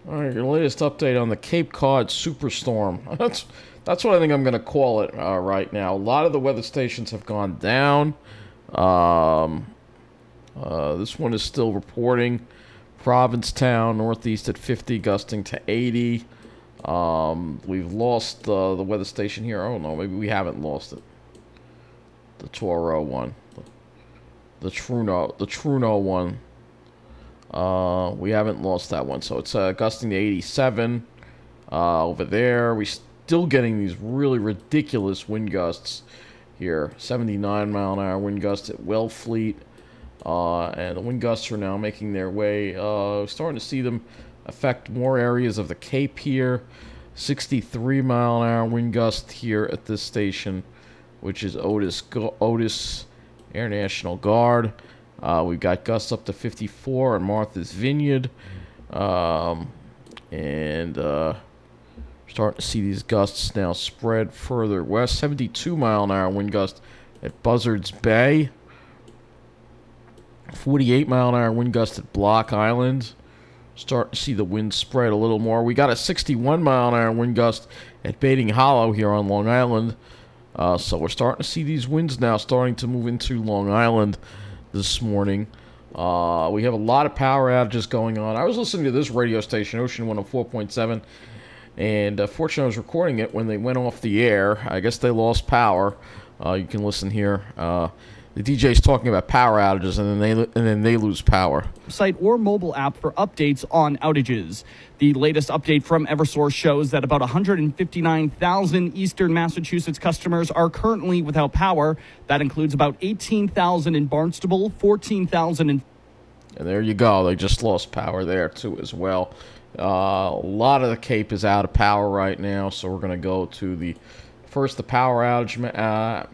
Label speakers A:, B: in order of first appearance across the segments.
A: All right, your latest update on the Cape Cod Superstorm. That's what I think I'm going to call it right now. A lot of the weather stations have gone down. Um, this one is still reporting. Provincetown, northeast at 50, gusting to 80. We've lost the weather station here. Oh, no, maybe we haven't lost it. The Toro one. The Truno one. We haven't lost that one, so it's gusting to 87 over there. We're still getting these really ridiculous wind gusts here. 79-mile-an-hour wind gusts at Wellfleet, and the wind gusts are now making their way. Starting to see them affect more areas of the Cape here. 63-mile-an-hour wind gust here at this station, which is Otis Air National Guard. We've got gusts up to 54 in Martha's Vineyard. Starting to see these gusts now spread further west. 72-mile-an-hour wind gust at Buzzards Bay. 48-mile-an-hour wind gust at Block Island. Starting to see the wind spread a little more. We got a 61-mile-an-hour wind gust at Baiting Hollow here on Long Island. So we're starting to see these winds now starting to move into Long Island this morning. We have a lot of power outages going on. I was listening to this radio station, Ocean 104.7, and fortunately I was recording it when they went off the air. I guess they lost power. You can listen here. The DJ's talking about power outages, and then they lose power.
B: Site or mobile app for updates on outages. The latest update from Eversource shows that about 159,000 Eastern Massachusetts customers are currently without power. That includes about 18,000 in Barnstable, 14,000 in...
A: And there you go. They just lost power there, too, as well. A lot of the Cape is out of power right now, so we're going to go to the power outage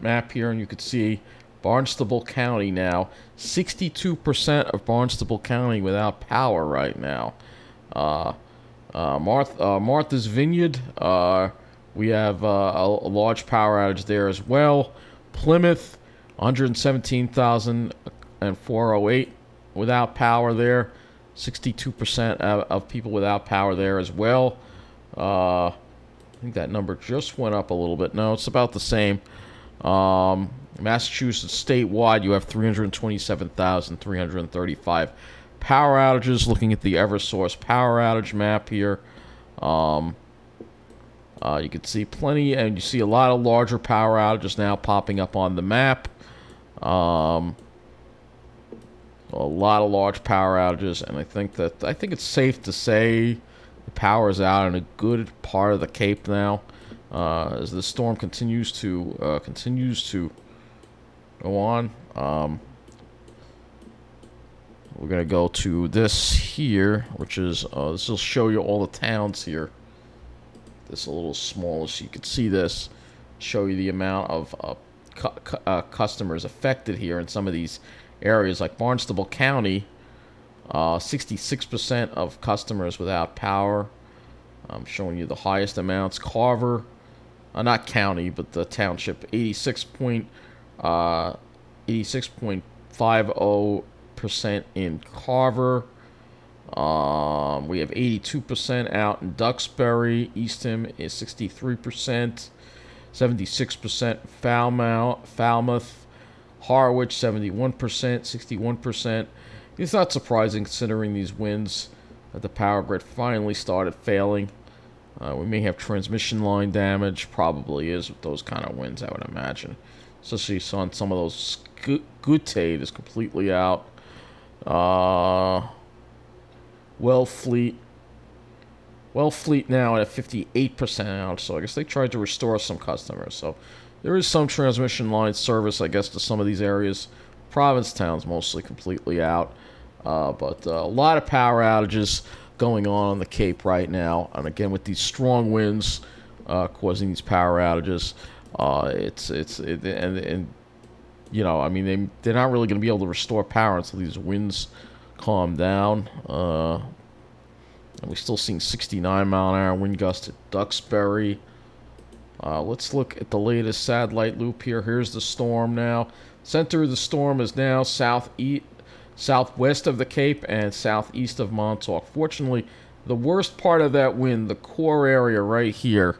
A: map here, and you can see Barnstable County now. 62% of Barnstable County without power right now. Martha's Vineyard, we have a large power outage there as well. Plymouth, 117,408 without power there. 62% of people without power there as well. I think that number just went up a little bit. No, it's about the same. Massachusetts statewide, you have 327,335 power outages. Looking at the Eversource power outage map here, you can see plenty, and you see a lot of larger power outages now popping up on the map. A lot of large power outages, and I think it's safe to say the power is out in a good part of the Cape now, as the storm continues to go on. We're gonna go to this here, which is this will show you all the towns here. This a little smaller so you can see this. Show you the amount of customers affected here in some of these areas, like Barnstable County. 66% of customers without power. I'm showing you the highest amounts. Carver, not county, but the township, 86.50% in Carver. We have 82% out in Duxbury. Eastham is 63%. 76% Falmouth. Harwich, 71%. 61%. It's not surprising considering these winds that the power grid finally started failing. We may have transmission line damage. Probably is with those kind of winds, I would imagine. Especially on some of those. Gootate is completely out. Wellfleet now at 58% out. So I guess they tried to restore some customers. So there is some transmission line service, I guess, to some of these areas. Provincetown's mostly completely out. But a lot of power outages going on the Cape right now. And again, with these strong winds causing these power outages, and you know, I mean, they're not really going to be able to restore power until these winds calm down. And we're still seeing 69-mile-an-hour wind gusts at Duxbury. Let's look at the latest satellite loop here. Here's the storm now. Center of the storm is now southwest of the Cape and southeast of Montauk. Fortunately, the worst part of that wind, the core area right here,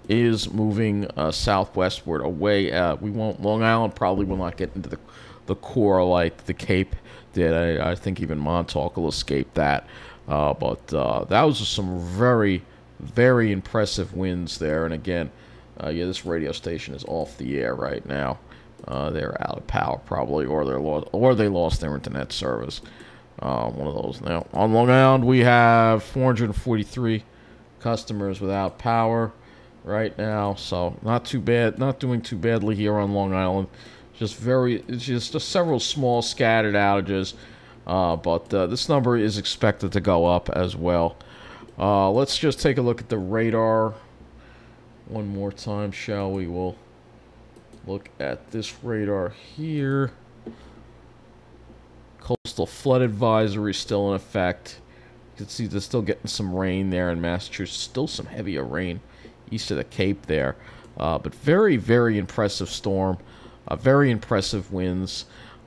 A: is moving southwestward away. We won't. Long Island probably will not get into the core like the Cape did. I think even Montauk will escape that. But that was just some very, very impressive winds there. And again, yeah, this radio station is off the air right now. They're out of power probably, or they lost their internet service. One of those. Now on Long Island, we have 443 customers without power right now, so not too bad. Not doing too badly here on Long Island. It's just several small scattered outages, but this number is expected to go up as well. Let's just take a look at the radar one more time, shall we? We'll look at this radar here. Coastal flood advisory still in effect. You can see they're still getting some rain there in Massachusetts. Still some heavier rain east of the Cape there. But very, very impressive storm. Very impressive winds.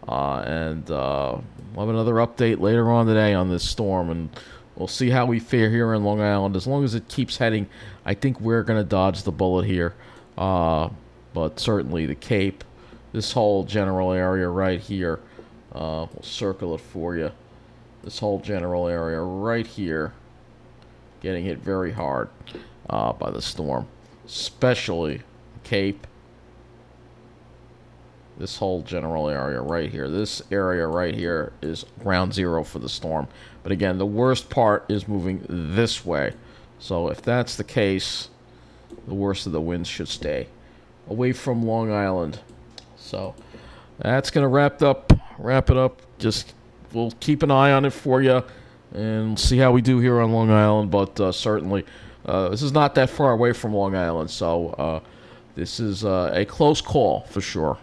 A: And we'll have another update later on today on this storm. And we'll see how we fare here in Long Island. As long as it keeps heading, I think we're going to dodge the bullet here. But certainly the Cape, this whole general area right here, we'll circle it for you. This whole general area right here getting hit very hard by the storm, especially Cape. This whole general area right here, this area right here is ground zero for the storm. But again, the worst part is moving this way. So if that's the case, the worst of the winds should stay away from Long Island. So that's going to wrap it up. Just we'll keep an eye on it for you and see how we do here on Long Island. But certainly, this is not that far away from Long Island. So this is a close call for sure.